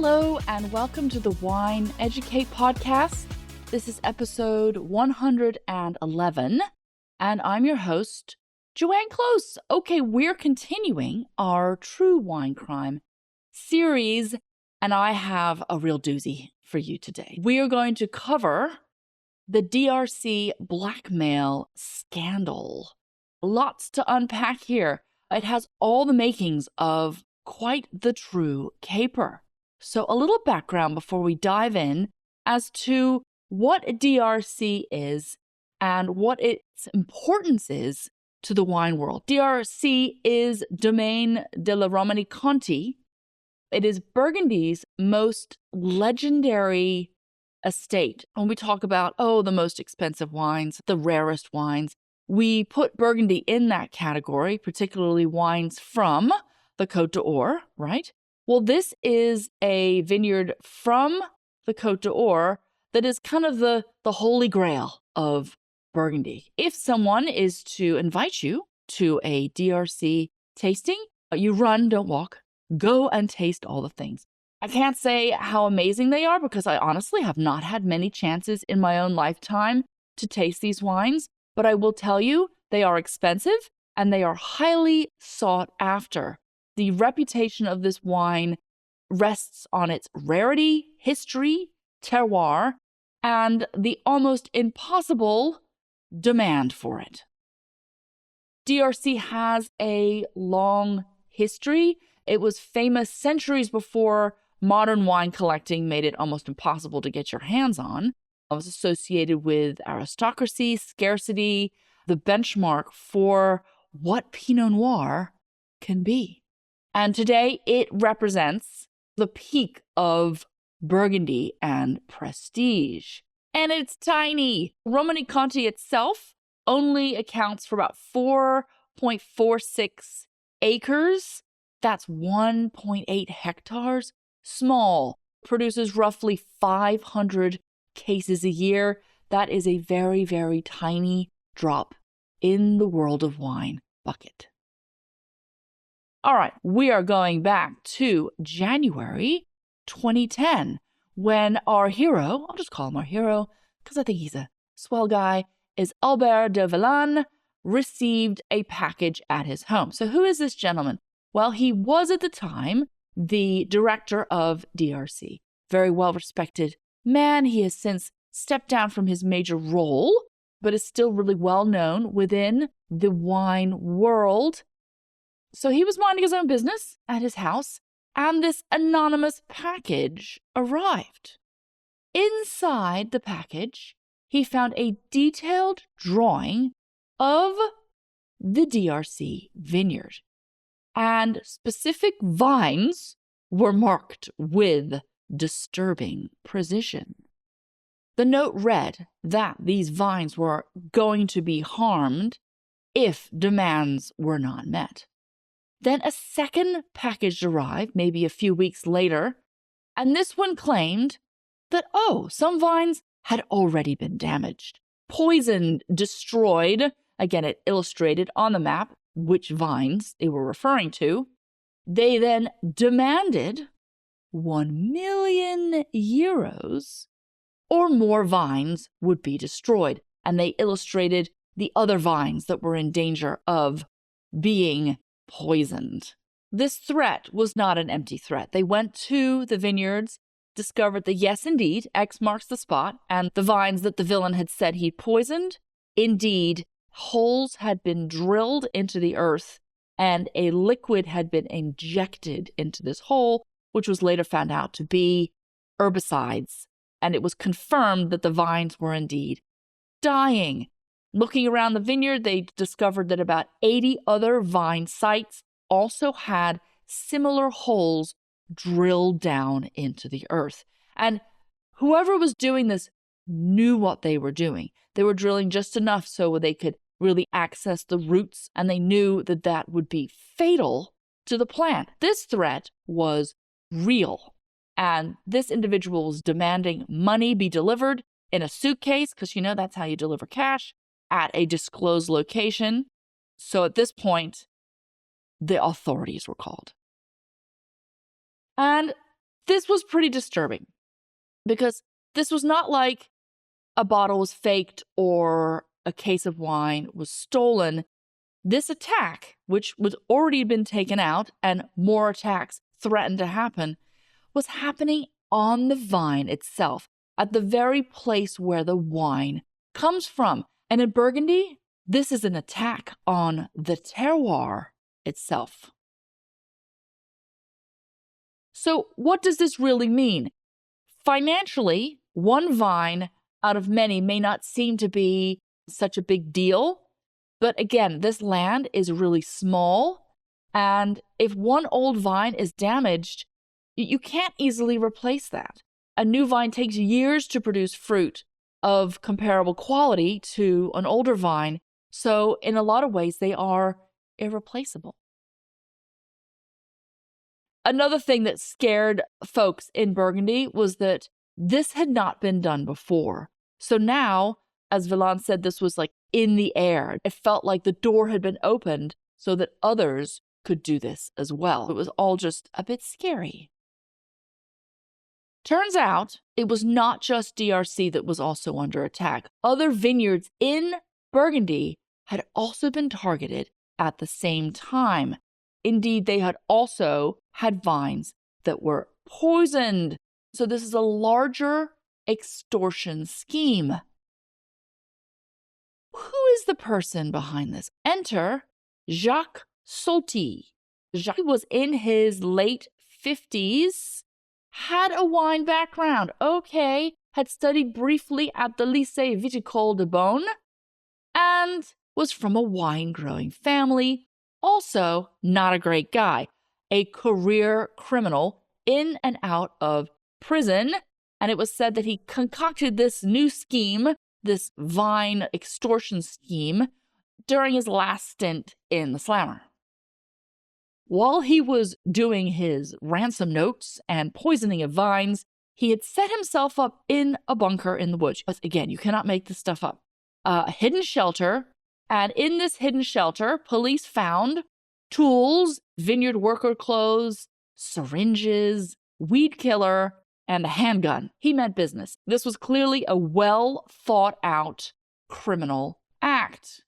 Hello, and welcome to the Wine Educate podcast. This is episode 111, and I'm your host, Joanne Close. Okay, we're continuing our True Wine Crime series, and I have a real doozy for you today. We are going to cover the DRC Blackmail scandal. Lots to unpack here. It has all the makings of quite the true caper. So a little background before we dive in as to what DRC is and what its importance is to the wine world. DRC is Domaine de la Romanée-Conti. It is Burgundy's most legendary estate. When we talk about, the most expensive wines, the rarest wines, we put Burgundy in that category, particularly wines from the Côte d'Or, right? Well, this is a vineyard from the Côte d'Or that is kind of the holy grail of Burgundy. If someone is to invite you to a DRC tasting, you run, don't walk. Go and taste all the things. I can't say how amazing they are because I honestly have not had many chances in my own lifetime to taste these wines, but I will tell you they are expensive and they are highly sought after. The reputation of this wine rests on its rarity, history, terroir, and the almost impossible demand for it. DRC has a long history. It was famous centuries before modern wine collecting made it almost impossible to get your hands on. It was associated with aristocracy, scarcity, the benchmark for what Pinot Noir can be. And today it represents the peak of Burgundy and prestige. And it's tiny. Romanée-Conti itself only accounts for about 4.46 acres. That's 1.8 hectares. Small. Produces roughly 500 cases a year. That is a very, very tiny drop in the world of wine bucket. All right, we are going back to January 2010 when our hero, I'll just call him our hero because I think he's a swell guy, is Albert de Villan, received a package at his home. So who is this gentleman? Well, he was at the time the director of DRC. Very well-respected man. He has since stepped down from his major role, but is still really well-known within the wine world. So he was minding his own business at his house, and this anonymous package arrived. Inside the package, he found a detailed drawing of the DRC vineyard, and specific vines were marked with disturbing precision. The note read that these vines were going to be harmed if demands were not met. Then a second package arrived, maybe a few weeks later, and this one claimed that, some vines had already been damaged, poisoned, destroyed. Again, it illustrated on the map which vines they were referring to. They then demanded 1 million euros or more vines would be destroyed. And they illustrated the other vines that were in danger of being poisoned. This threat was not an empty threat. They went to the vineyards, discovered that yes, indeed, X marks the spot, and the vines that the villain had said he'd poisoned, indeed, holes had been drilled into the earth and a liquid had been injected into this hole, which was later found out to be herbicides. And it was confirmed that the vines were indeed dying. Looking around the vineyard, they discovered that about 80 other vine sites also had similar holes drilled down into the earth. And whoever was doing this knew what they were doing. They were drilling just enough so they could really access the roots, and they knew that that would be fatal to the plant. This threat was real, and this individual was demanding money be delivered in a suitcase, because that's how you deliver cash, at a disclosed location. So at this point, the authorities were called. And This was pretty disturbing because this was not like a bottle was faked or a case of wine was stolen. This attack, which was already been taken out and more attacks threatened to happen, was happening on the vine itself, at the very place where the wine comes from. And in Burgundy, this is an attack on the terroir itself. So what does this really mean? Financially, one vine out of many may not seem to be such a big deal. But again, this land is really small. And if one old vine is damaged, you can't easily replace that. A new vine takes years to produce fruit of comparable quality to an older vine. So in a lot of ways, they are irreplaceable. Another thing that scared folks in Burgundy was that this had not been done before. So now, as Villan said, this was like in the air. It felt like the door had been opened so that others could do this as well. It was all just a bit scary. Turns out it was not just DRC that was also under attack. Other vineyards in Burgundy had also been targeted at the same time. Indeed, they had also had vines that were poisoned. So this is a larger extortion scheme. Who is the person behind this? Enter Jacques Solti. Jacques was in his late 50s, had a wine background, had studied briefly at the Lycée Viticole de Beaune, and was from a wine-growing family. Also, not a great guy, a career criminal in and out of prison. And it was said that he concocted this new scheme, this vine extortion scheme, during his last stint in the slammer. While he was doing his ransom notes and poisoning of vines, he had set himself up in a bunker in the woods. But again, you cannot make this stuff up. A hidden shelter. And in this hidden shelter, police found tools, vineyard worker clothes, syringes, weed killer, and a handgun. He meant business. This was clearly a well thought out criminal act.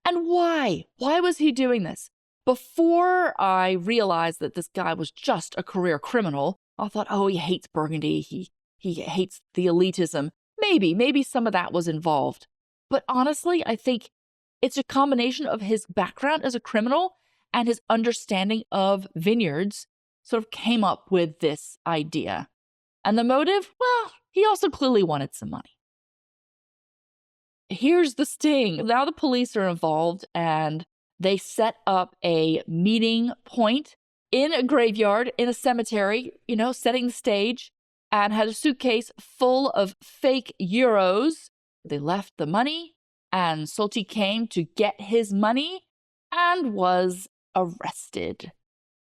And why? Why was he doing this? Before I realized that this guy was just a career criminal, I thought, he hates Burgundy. He hates the elitism. Maybe some of that was involved. But honestly, I think it's a combination of his background as a criminal and his understanding of vineyards sort of came up with this idea. And the motive? Well, he also clearly wanted some money. Here's the sting. Now the police are involved and they set up a meeting point in a graveyard, in a cemetery, setting the stage, and had a suitcase full of fake euros. They left the money, and Solti came to get his money and was arrested.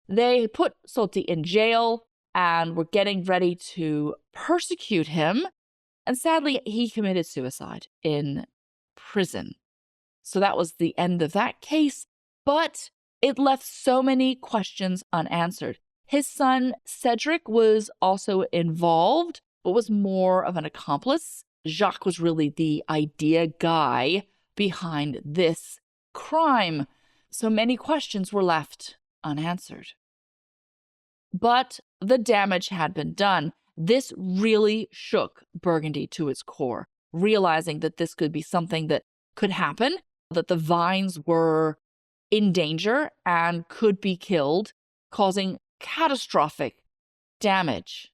They put Solti in jail and were getting ready to persecute him. And sadly, he committed suicide in prison. So that was the end of that case. But it left so many questions unanswered. His son, Cedric, was also involved, but was more of an accomplice. Jacques was really the idea guy behind this crime. So many questions were left unanswered. But the damage had been done. This really shook Burgundy to its core, realizing that this could be something that could happen, that the vines were in danger and could be killed, causing catastrophic damage.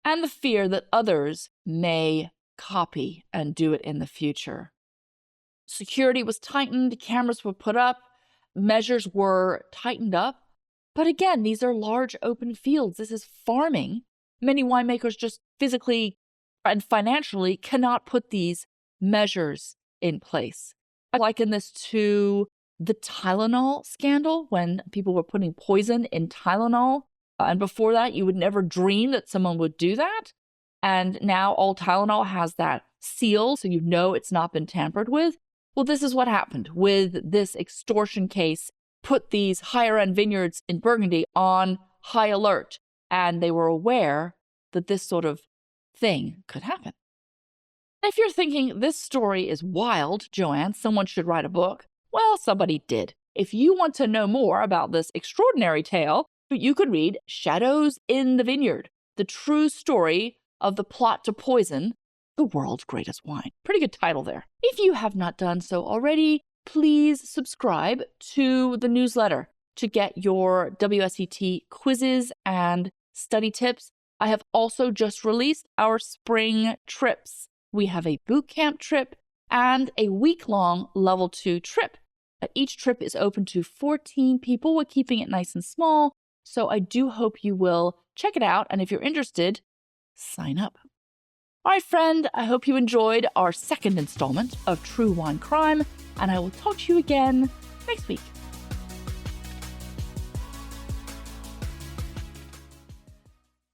And the fear that others may copy and do it in the future. Security was tightened, cameras were put up, measures were tightened up. But again, these are large open fields. This is farming. Many winemakers just physically and financially cannot put these measures in place. I liken this to the Tylenol scandal, when people were putting poison in Tylenol. And before that, you would never dream that someone would do that. And now all Tylenol has that seal, so you know it's not been tampered with. Well, this is what happened with this extortion case. Put these higher-end vineyards in Burgundy on high alert, and they were aware that this sort of thing could happen. If you're thinking, this story is wild, Joanne, someone should write a book, well, somebody did. If you want to know more about this extraordinary tale, you could read Shadows in the Vineyard, the true story of the plot to poison the world's greatest wine. Pretty good title there. If you have not done so already, please subscribe to the newsletter to get your WSET quizzes and study tips. I have also just released our spring trips. We have a boot camp trip and a week-long level 2 trip. Each trip is open to 14 people. We're keeping it nice and small, so I do hope you will check it out. And if you're interested, sign up. All right, friend, I hope you enjoyed our second installment of True Wine Crime, and I will talk to you again next week.